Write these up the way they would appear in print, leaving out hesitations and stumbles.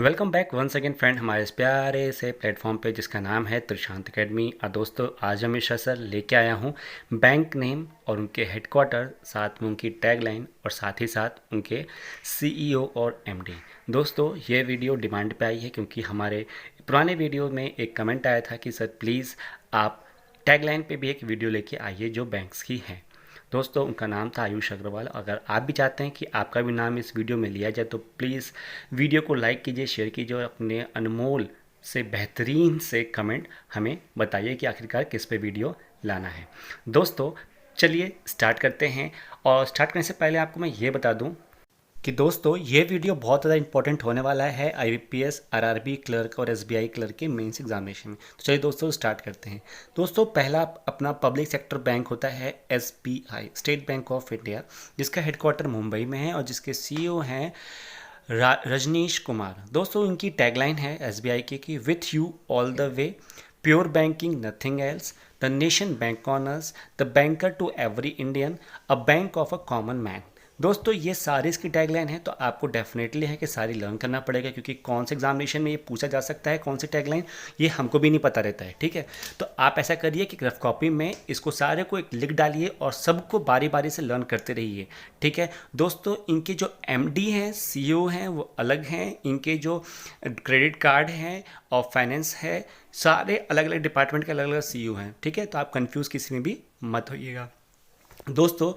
Welcome back once again friend हमारे इस प्यारे से प्लेटफॉर्म पे जिसका नाम है त्रिशांत एकेडमी। और दोस्तों आज हमेशा सर लेके आया हूँ बैंक नेम और उनके हेडक्वार्टर, साथ में उनकी टैगलाइन और साथ ही साथ उनके सीईओ और एमडी। दोस्तों ये वीडियो डिमांड पे आई है क्योंकि हमारे पुराने वीडियो में एक कमेंट आया था कि सर प्लीज़ आप टैगलाइन पे भी एक वीडियो लेके आइए जो बैंक्स की है। दोस्तों उनका नाम था आयुष अग्रवाल। अगर आप भी चाहते हैं कि आपका भी नाम इस वीडियो में लिया जाए तो प्लीज़ वीडियो को लाइक कीजिए, शेयर कीजिए और अपने अनमोल से बेहतरीन से कमेंट हमें बताइए कि आखिरकार किस पे वीडियो लाना है। दोस्तों चलिए स्टार्ट करते हैं। और स्टार्ट करने से पहले आपको मैं ये बता दूं कि दोस्तों ये वीडियो बहुत ज़्यादा इंपॉर्टेंट होने वाला है आईबीपीएस, आरआरबी क्लर्क और एसबीआई क्लर्क के मेंस एग्जामिनेशन में। तो चलिए दोस्तों स्टार्ट करते हैं। दोस्तों पहला अपना पब्लिक सेक्टर बैंक होता है SBI, state bank of India, जिसका हेडक्वार्टर मुंबई में है और जिसके सीईओ हैं रजनीश कुमार। दोस्तों इनकी टैगलाइन है एसबीआई की कि with you all the way, pure banking nothing else, the nation bank on us, the banker to every Indian, a bank of a common man. दोस्तों ये सारी इसकी टैगलाइन है, तो आपको डेफिनेटली है कि सारी लर्न करना पड़ेगा क्योंकि कौन से एग्जामिनेशन में ये पूछा जा सकता है, कौन सी टैगलाइन, ये हमको भी नहीं पता रहता है। ठीक है, तो आप ऐसा करिए कि रफ कॉपी में इसको सारे को एक लिख डालिए और सबको बारी बारी से लर्न करते रहिए। ठीक है दोस्तों, इनके जो एमडी हैं, सीईओ हैं, वो अलग हैं। इनके जो क्रेडिट कार्ड हैं और फाइनेंस है, सारे अलग अलग डिपार्टमेंट के अलग अलग सीईओ हैं। ठीक है, तो आप कंफ्यूज किसी में भी मत होइएगा। दोस्तों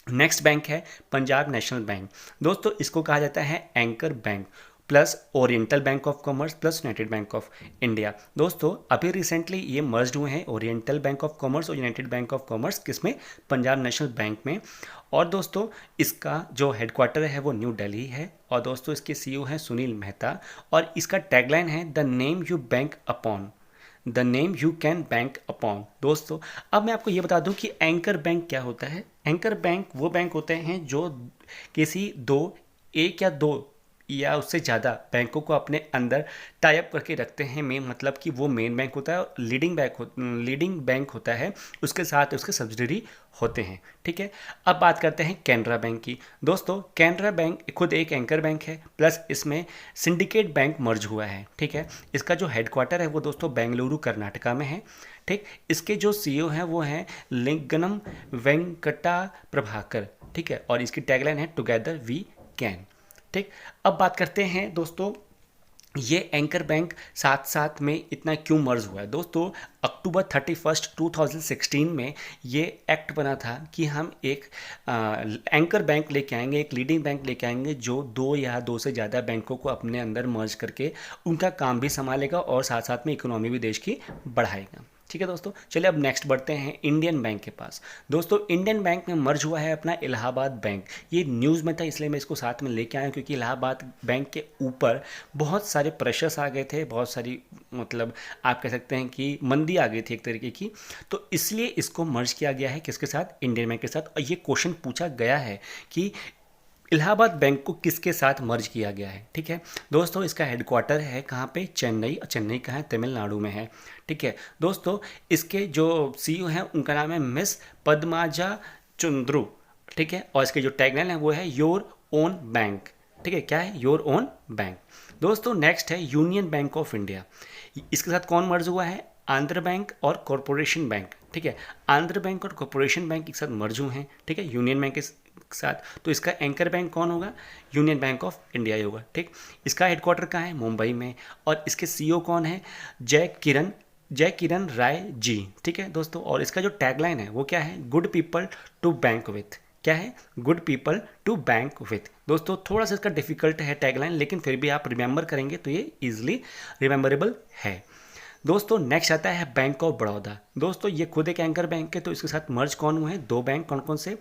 नेक्स्ट बैंक है पंजाब नेशनल बैंक। दोस्तों इसको कहा जाता है anchor bank plus oriental bank of commerce plus United bank of India. दोस्तों अभी रिसेंटली ये मर्ज हुए हैं, ओरिएंटल बैंक ऑफ कॉमर्स और यूनाइटेड बैंक ऑफ कॉमर्स, किसमें? पंजाब नेशनल बैंक में। और दोस्तों इसका जो हेडक्वार्टर है वो न्यू दिल्ली है और दोस्तों इसके सीईओ हैं सुनील मेहता। और इसका टैगलाइन है the name you bank upon, the name you can bank upon. दोस्तों अब मैं आपको ये बता दूं कि एंकर बैंक क्या होता है। एंकर बैंक वो बैंक होते हैं जो किसी एक या उससे ज़्यादा बैंकों को अपने अंदर टाई अप करके रखते हैं। मेन मतलब कि वो मेन बैंक होता है और लीडिंग बैंक होता है, उसके साथ उसके सब्सिडरी होते हैं। ठीक है, अब बात करते हैं कैनरा बैंक की। दोस्तों कैनरा बैंक खुद एक एंकर बैंक है, प्लस इसमें सिंडिकेट बैंक मर्ज हुआ है। ठीक है, इसका जो हेडक्वार्टर है वो दोस्तों बेंगलुरु कर्नाटका में है। ठीक, इसके जो सीईओ हैं वो हैं लिंगनम वेंकटा प्रभाकर। ठीक है, और इसकी टैगलाइन है टुगेदर वी कैन। ठीक, अब बात करते हैं दोस्तों ये एंकर बैंक साथ साथ में इतना क्यों मर्ज हुआ है। दोस्तों अक्टूबर 31 2016 में ये एक्ट बना था कि हम एक एंकर बैंक लेके आएंगे, एक लीडिंग बैंक लेके आएंगे जो दो से ज़्यादा बैंकों को अपने अंदर मर्ज करके उनका काम भी संभालेगा और साथ साथ में इकोनॉमी भी देश की बढ़ाएगा। ठीक है दोस्तों, चलिए अब नेक्स्ट बढ़ते हैं इंडियन बैंक के पास। दोस्तों इंडियन बैंक में मर्ज हुआ है अपना इलाहाबाद बैंक। ये न्यूज़ में था इसलिए मैं इसको साथ में लेके आया क्योंकि इलाहाबाद बैंक के ऊपर बहुत सारे प्रेशर्स आ गए थे, बहुत सारी मतलब आप कह सकते हैं कि मंदी आ गई थी एक तरीके की, तो इसलिए इसको मर्ज किया गया है किसके साथ? इंडियन बैंक के साथ। और ये क्वेश्चन पूछा गया है कि इलाहाबाद बैंक को किसके साथ मर्ज किया गया है। ठीक है दोस्तों, इसका हेडक्वार्टर है कहाँ पे? चेन्नई। चेन्नई कहाँ है? तमिलनाडु में है। ठीक है दोस्तों, इसके जो सीईओ हैं उनका नाम है मिस पद्माजा चंद्रू। ठीक है, और इसके जो टैगलाइन है वो है योर ओन बैंक। ठीक है, क्या है? Your own bank. दोस्तों नेक्स्ट है यूनियन बैंक ऑफ इंडिया। इसके साथ कौन मर्ज हुआ है? आंध्र बैंक और कॉरपोरेशन बैंक। ठीक है, आंध्र बैंक और कॉरपोरेशन बैंक एक साथ मर्ज हुए हैं। ठीक है, यूनियन बैंक के साथ। तो इसका एंकर बैंक कौन होगा? यूनियन बैंक ऑफ इंडिया ही होगा। ठीक, इसका हेडक्वार्टर कहाँ है? मुंबई में। और इसके सीईओ कौन है? जय किरण राय जी। ठीक है दोस्तों, और इसका जो टैगलाइन है वो क्या है? Good people to bank with. क्या है? Good people to bank with. दोस्तों थोड़ा सा इसका डिफिकल्ट है टैगलाइन, लेकिन फिर भी आप रिमेंबर करेंगे तो ये इजिली रिमेंबरेबल है। दोस्तों नेक्स्ट आता है बैंक ऑफ बड़ौदा। दोस्तों ये खुद एक एंकर बैंक है, तो इसके साथ मर्ज कौन हुए हैं? दो बैंक। कौन कौन से?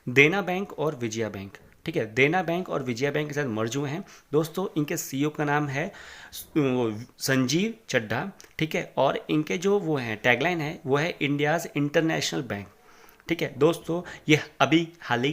देना बैंक और विजया बैंक। ठीक है, देना बैंक और विजया बैंक के साथ मर्ज हुए हैं। दोस्तों इनके सीईओ का नाम है संजीव चड्ढा। ठीक है, और इनके जो वो हैं टैगलाइन है वो है इंडियाज़ इंटरनेशनल बैंक। ठीक है दोस्तों, ये अभी हाल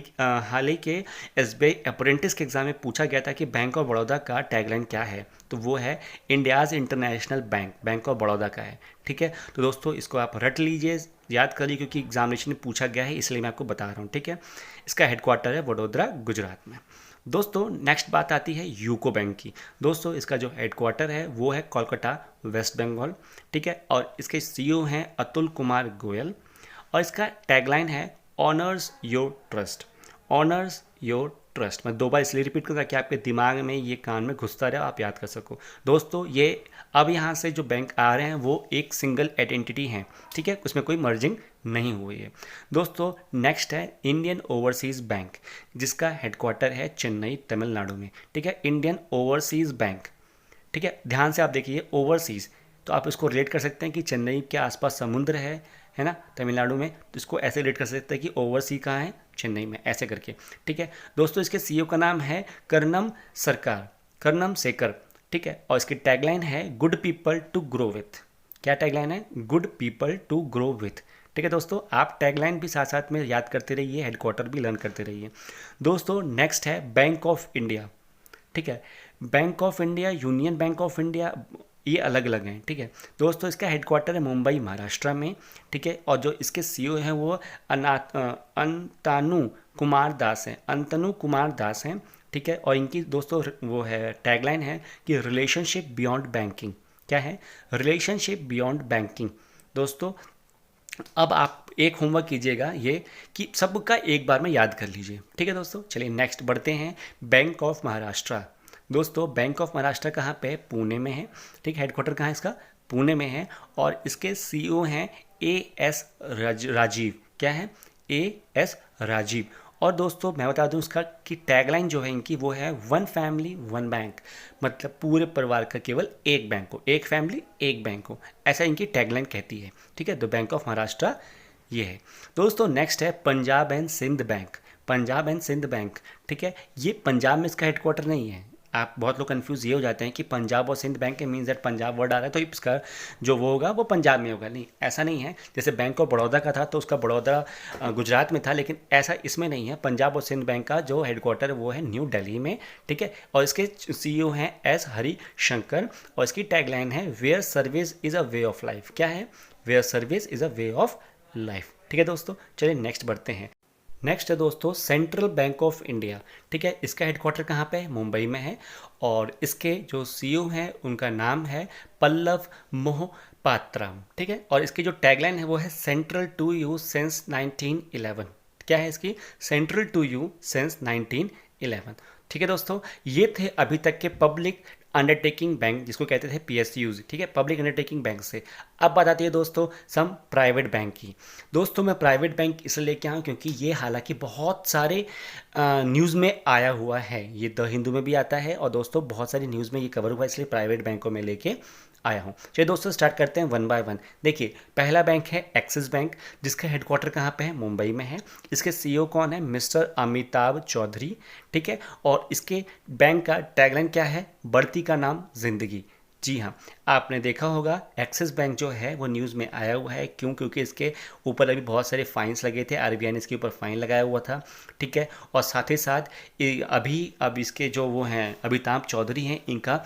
ही के एसबीआई अप्रेंटिस के एग्जाम में पूछा गया था कि बैंक ऑफ बड़ौदा का टैगलाइन क्या है, तो वो है India's international bank, bank of Baroda का है। ठीक है, तो दोस्तों इसको आप रट लीजिए, याद कर लीजिए क्योंकि एग्जामिनेशन में पूछा गया है इसलिए मैं आपको बता रहा हूँ। ठीक है, इसका हेडक्वार्टर है वडोदरा गुजरात में। दोस्तों नेक्स्ट बात आती है यूको बैंक की। दोस्तों इसका जो हेडक्वार्टर है वो है कोलकाता, वेस्ट बंगाल, ठीक है। और इसके सीईओ हैं अतुल कुमार गोयल, और इसका टैगलाइन है honours your trust, honours your trust. मैं दो बार इसलिए रिपीट करूँगा कि आपके दिमाग में ये कान में घुसता रहे, आप याद कर सको। दोस्तों ये अब यहाँ से जो बैंक आ रहे हैं वो एक सिंगल आइडेंटिटी हैं, ठीक है, उसमें कोई मर्जिंग नहीं हुई है। दोस्तों नेक्स्ट है इंडियन ओवरसीज़ बैंक, जिसका हेडक्वार्टर है चेन्नई, तमिलनाडु में, ठीक है। इंडियन ओवरसीज़ बैंक, ठीक है। ध्यान से आप देखिए ओवरसीज़, तो आप इसको रिलेट कर सकते हैं कि चेन्नई के आसपास समुद्र है ना, तमिलनाडु में, तो इसको ऐसे रिलेट कर सकते हैं कि ओवरसी कहाँ है, चेन्नई में, ऐसे करके, ठीक है। दोस्तों इसके सीईओ का नाम है कर्नम सरकार, कर्नम शेखर, ठीक है। और इसकी टैगलाइन है good people to grow with. क्या टैगलाइन है? Good people to grow with, ठीक है। दोस्तों आप टैगलाइन भी साथ साथ में याद करते रहिए, हेडक्वार्टर भी लर्न करते रहिए। दोस्तों नेक्स्ट है बैंक ऑफ इंडिया, ठीक है। Bank of India, union bank of India, ये अलग अलग हैं, ठीक है। दोस्तों इसका हेडक्वार्टर है मुंबई, महाराष्ट्र में, ठीक है। और जो इसके सीईओ हैं वो अंतानु कुमार दास हैं, अंतनु कुमार दास हैं, ठीक है। और इनकी दोस्तों वो है टैगलाइन है कि रिलेशनशिप बियॉन्ड बैंकिंग। क्या है? Relationship beyond banking. दोस्तों अब आप एक होमवर्क कीजिएगा ये कि सबका एक बार में याद कर लीजिए, ठीक है। दोस्तों चलिए नेक्स्ट बढ़ते हैं, बैंक ऑफ महाराष्ट्र। दोस्तों बैंक ऑफ महाराष्ट्र कहाँ पे है? पुणे में है, ठीक है। हेडक्वार्टर कहाँ है इसका? पुणे में है। और इसके सीईओ हैं एएस राजीव। क्या है? एएस राजीव। और दोस्तों मैं बता दूं इसका कि टैगलाइन जो है इनकी वो है वन फैमिली वन बैंक, मतलब पूरे परिवार का केवल एक बैंक हो, एक फैमिली एक बैंक हो, ऐसा इनकी टैगलाइन कहती है, ठीक है। तो बैंक ऑफ महाराष्ट्र ये है। दोस्तों नेक्स्ट है Punjab and Sind bank, Punjab and Sind bank, ठीक है। ये पंजाब में इसका हेडक्वार्टर नहीं है। आप बहुत लोग कंफ्यूज ये हो जाते हैं कि पंजाब और सिंध बैंक के मीन्स दैट पंजाब वर्ड आ रहा है तो इसका जो वो होगा वो पंजाब में होगा, नहीं, ऐसा नहीं है। जैसे बैंक ऑफ बड़ौदा का था तो उसका बड़ौदा गुजरात में था, लेकिन ऐसा इसमें नहीं है। पंजाब और सिंध बैंक का जो हेडक्वार्टर है वो है न्यू दिल्ली में, ठीक है। और इसके सीईओ हैं एस हरि शंकर, और इसकी टैगलाइन है where service is a way of life. क्या है? Where service is a way of life, ठीक है। दोस्तों चलिए नेक्स्ट बढ़ते हैं। नेक्स्ट है दोस्तों सेंट्रल बैंक ऑफ इंडिया, ठीक है। इसका हेडक्वार्टर कहाँ पे है? मुंबई में है। और इसके जो सीईओ हैं उनका नाम है पल्लव मोहपात्रा, ठीक है। और इसकी जो टैगलाइन है वो है सेंट्रल टू यू सिंस 1911। क्या है इसकी? सेंट्रल टू यू सिंस 1911, ठीक है। दोस्तों ये थे अभी तक के पब्लिक अंडरटेकिंग बैंक, जिसको कहते थे पीएसयूज, ठीक है, पब्लिक अंडरटेकिंग बैंक से। अब बात आती है दोस्तों सम प्राइवेट बैंक की। दोस्तों मैं प्राइवेट बैंक इसलिए लेके आया हूँ क्योंकि ये हालांकि बहुत सारे न्यूज़ में आया हुआ है, ये द हिंदू में भी आता है, और दोस्तों बहुत सारी न्यूज़ में ये कवर हुआ है, इसलिए प्राइवेट बैंकों में लेके आया हूँ। चलिए दोस्तों स्टार्ट करते हैं वन बाय वन। देखिए पहला बैंक है एक्सिस बैंक, जिसका हेडक्वार्टर कहाँ पे है? मुंबई में है। इसके सीईओ कौन है? मिस्टर अमिताभ चौधरी, ठीक है। और इसके बैंक का टैगलाइन क्या है? बढ़ती का नाम जिंदगी। जी हाँ, आपने देखा होगा एक्सिस बैंक जो है वो न्यूज़ में आया हुआ है। क्यों? क्योंकि इसके ऊपर अभी बहुत सारे फाइन्स लगे थे, आरबीआई ने इसके ऊपर फाइन लगाया हुआ था, ठीक है। और साथ ही साथ अब इसके जो वो हैं अमिताभ चौधरी हैं, इनका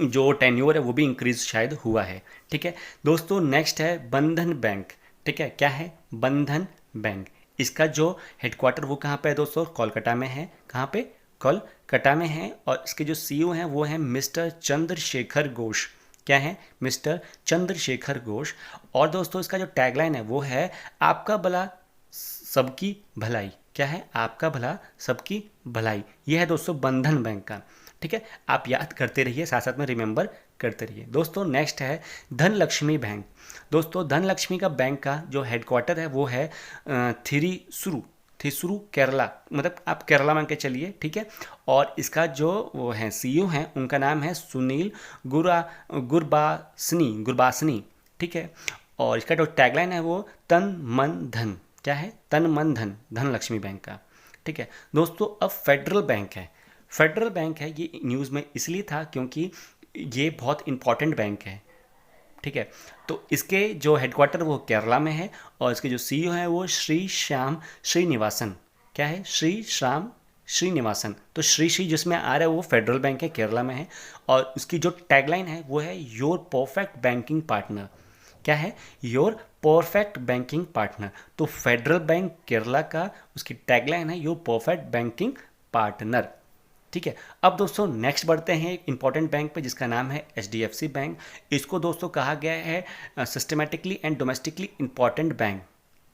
जो टेन्योर है वो भी इंक्रीज शायद हुआ है, ठीक है। दोस्तों नेक्स्ट है बंधन बैंक, ठीक है। क्या है? बंधन बैंक। इसका जो हेडक्वार्टर वो कहाँ पे है दोस्तों? कोलकाता में है। कहाँ पे? कोलकाता में है। और इसके जो सीईओ हैं वो हैं मिस्टर चंद्रशेखर घोष। क्या है? मिस्टर चंद्रशेखर घोष। और दोस्तों इसका जो टैगलाइन है वो है आपका भला सबकी भलाई। क्या है? आपका भला सबकी भलाई। यह है दोस्तों बंधन बैंक का, ठीक है। आप याद करते रहिए, साथ साथ में रिमेंबर करते रहिए। दोस्तों नेक्स्ट है धनलक्ष्मी बैंक। दोस्तों धनलक्ष्मी का बैंक का जो हेडक्वार्टर है वो है थिसुरु केरला, मतलब आप केरला मान के चलिए, ठीक है। और इसका जो वो है सीईओ हैं उनका नाम है सुनील गुरबासनी, ठीक है। और इसका जो टैगलाइन है वो तन मन धन। क्या है? तन मन धन, धनलक्ष्मी बैंक का, ठीक है। दोस्तों अब फेडरल बैंक है। फेडरल बैंक है, ये न्यूज़ में इसलिए था क्योंकि ये बहुत इंपॉर्टेंट बैंक है, ठीक है। तो इसके जो हेडक्वार्टर वो केरला में है। और इसके जो सीईओ हैं वो श्री श्याम श्रीनिवासन। क्या है? श्री श्याम श्रीनिवासन। तो श्री जिसमें आ रहा है वो फेडरल बैंक है, केरला में है। और उसकी जो टैगलाइन है वो है योर परफेक्ट बैंकिंग पार्टनर। क्या है? Your perfect banking partner. तो फेडरल बैंक केरला का उसकी टैगलाइन है योर परफेक्ट बैंकिंग पार्टनर। ठीक है, अब दोस्तों नेक्स्ट बढ़ते हैं एक इंपॉर्टेंट बैंक पे जिसका नाम है HDFC बैंक। इसको दोस्तों कहा गया है systematically and domestically important bank.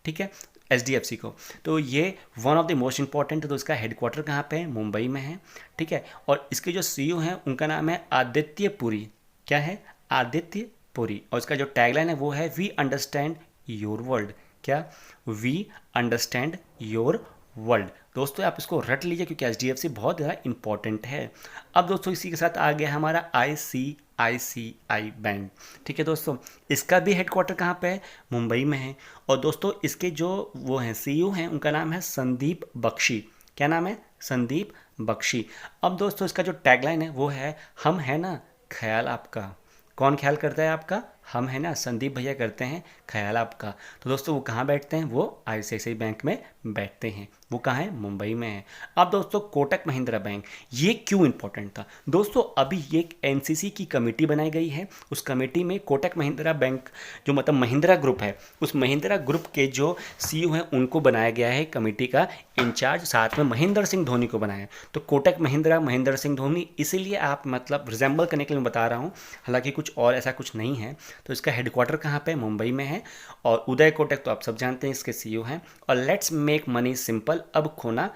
ठीक है, HDFC को, तो ये one of the most important. तो इसका हेडक्वार्टर कहाँ पे है? मुंबई में है। ठीक है, और इसके जो CEO हैं उनका नाम है आदित्य पुरी। क्या है? आदित्य पुरी। और इसका जो टैगलाइन है वो है वी अंडरस्टैंड योर वर्ल्ड। क्या? We understand your world. दोस्तों आप इसको रट लीजिए क्योंकि HDFC बहुत ज़्यादा इंपॉर्टेंट है। अब दोस्तों इसी के साथ आ गया हमारा ICICI बैंक। ठीक है दोस्तों, इसका भी हेडक्वार्टर कहाँ पे है? मुंबई में है। और दोस्तों इसके जो वो हैं CEO हैं उनका नाम है संदीप बख्शी। क्या नाम है? संदीप बख्शी। अब दोस्तों इसका जो टैगलाइन है वो है हम है ना ख्याल आपका। कौन ख्याल करता है आपका? हम है ना, संदीप भैया करते हैं ख्याल आपका। तो दोस्तों वो कहाँ बैठते हैं? वो ICICI बैंक में बैठते हैं। वो कहाँ है? मुंबई में है। अब दोस्तों कोटक महिंद्रा बैंक, ये क्यों इंपॉर्टेंट था? दोस्तों अभी ये एक NCC की कमेटी बनाई गई है। उस कमेटी में कोटक महिंद्रा बैंक जो मतलब महिंद्रा ग्रुप है, उस महिंद्रा ग्रुप के जो CEO हैं उनको बनाया गया है कमेटी का इंचार्ज, साथ में महेंद्र सिंह धोनी को बनाया। तो कोटक महिंद्रा, महेंद्र सिंह धोनी, इसीलिए आप मतलब रिजेंबल करने के लिए मैं बता रहा हूँ, हालांकि कुछ और ऐसा कुछ नहीं है। तो इसका हेडक्वार्टर कहाँ पे? मुंबई में है। और उदय कोटक तो आप सब जानते हैं इसके CEO हैं। और लेट्स मेक मनी सिंपल, अब खोना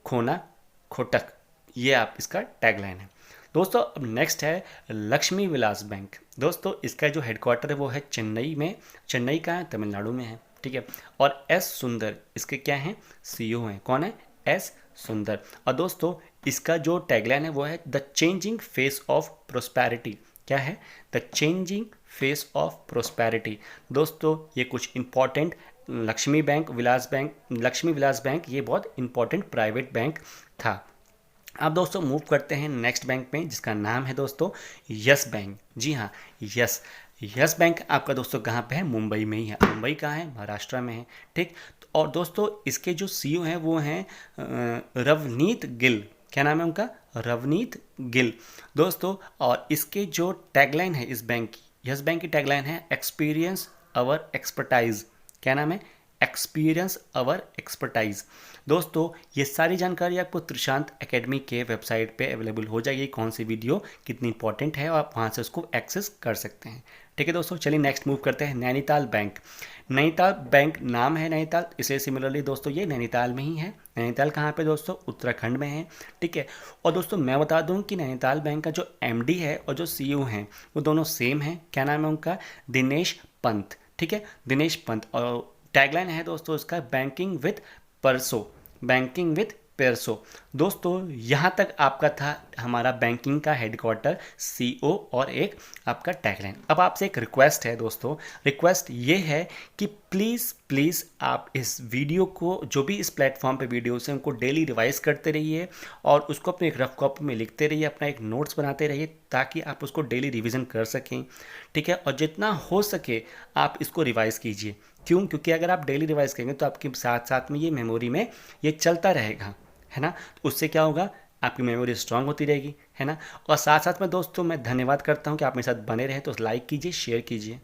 खोना खोटक, ये आप इसका टैगलाइन है। दोस्तों अब नेक्स्ट है लक्ष्मी विलास बैंक। दोस्तों इसका जो हेडक्वार्टर है वो है चेन्नई में। चेन्नई का है? तमिलनाडु में है। ठीक है, और S सुंदर इसके क्या हैं? CEO हैं। कौन है? S सुंदर। और दोस्तों इसका जो टैगलाइन है वो है the changing face of prosperity. क्या है? The changing face of prosperity. दोस्तों ये कुछ इंपॉर्टेंट लक्ष्मी विलास बैंक ये बहुत इंपॉर्टेंट प्राइवेट बैंक था। अब दोस्तों मूव करते हैं नेक्स्ट बैंक में जिसका नाम है दोस्तों यस बैंक। जी हाँ, यस बैंक आपका दोस्तों कहाँ पे है? मुंबई में ही है। मुंबई कहाँ है? महाराष्ट्र में है। ठीक, और दोस्तों इसके जो CEO हैं वो हैं रवनीत गिल। क्या नाम है उनका? रवनीत गिल। दोस्तों और इसके जो टैगलाइन है इस बैंक की, यस बैंक की टैगलाइन है एक्सपीरियंस अवर एक्सपर्टाइज। क्या नाम है? एक्सपीरियंस अवर एक्सपर्टाइज। दोस्तों ये सारी जानकारी आपको त्रिशांत एकेडमी के वेबसाइट पे अवेलेबल हो जाएगी, कौन सी वीडियो कितनी इंपॉर्टेंट है, और आप वहाँ से उसको एक्सेस कर सकते हैं। ठीक है दोस्तों, चलिए नेक्स्ट मूव करते हैं नैनीताल बैंक। नैनीताल बैंक नाम है नैनीताल, इसलिए सिमिलरली दोस्तों ये नैनीताल में ही है। नैनीताल कहाँ पे दोस्तों? उत्तराखंड में है। ठीक है, और दोस्तों मैं बता दूं कि नैनीताल बैंक का जो MD है और जो CEO हैं वो दोनों सेम हैं। क्या नाम है उनका? दिनेश पंत। ठीक है, दिनेश पंत। और टैगलाइन है दोस्तों इसका बैंकिंग विथ परसो। बैंकिंग विथ पेरसो। दोस्तों यहाँ तक आपका था हमारा बैंकिंग का हेडक्वार्टर, CEO और एक आपका टैगलाइन। अब आपसे एक रिक्वेस्ट है दोस्तों, रिक्वेस्ट ये है कि प्लीज़ आप इस वीडियो को, जो भी इस प्लेटफॉर्म पे वीडियोस हैं उनको डेली रिवाइज करते रहिए और उसको अपने एक रफ कॉपी में लिखते रहिए, अपना एक नोट्स बनाते रहिए ताकि आप उसको डेली रिवीजन कर सकें। ठीक है, और जितना हो सके आप इसको रिवाइज कीजिए। क्यों? क्योंकि अगर आप डेली रिवाइज करेंगे तो आपके साथ साथ में ये मेमोरी में ये चलता रहेगा, है ना। तो उससे क्या होगा? आपकी मेमोरी स्ट्रांग होती रहेगी, है ना। और साथ साथ में दोस्तों मैं धन्यवाद करता हूँ कि आप मेरे साथ बने रहे, तो लाइक कीजिए, शेयर कीजिए।